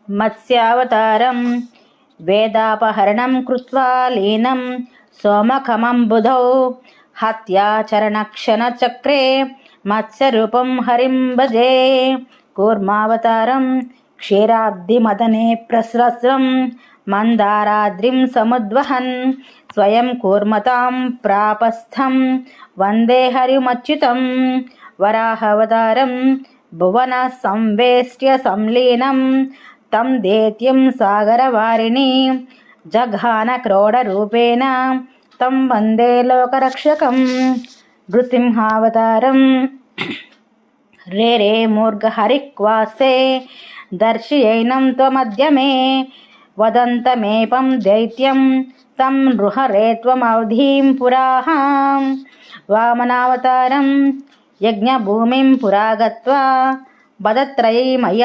మత్స్యావతారం వేదాపహరణం కృత్వా లీనం సోమఖమంబుధౌ హత్యాచరణక్షణచక్రే మత్స్యరూపం హరిం భజే. కూర్మావతారం క్షీరాబ్ధిమదనే ప్రస్రస్రం మందారాద్రిం సముద్వహన్ స్వయం కూర్మతాం ప్రాపస్థం వందే హరిమచ్యుతం. వరాహవతారం భువన సంవేష్ట్య సంలీనం తం దైత్యం సాగరవారిణి జఘాన క్రోడరూపేణ తం వందే లోకరక్షకం. నృసింహావతారం రే రే మూర్ఘహరిక్వాస్తే దర్శయైనం త్వమద్యమే వదంతమేపం దైత్యం తం నృహరే త్వమవధీం పురాః. వామనావతారం యజ్ఞభూమిం పురా గత్వా వదత్రయీ మయా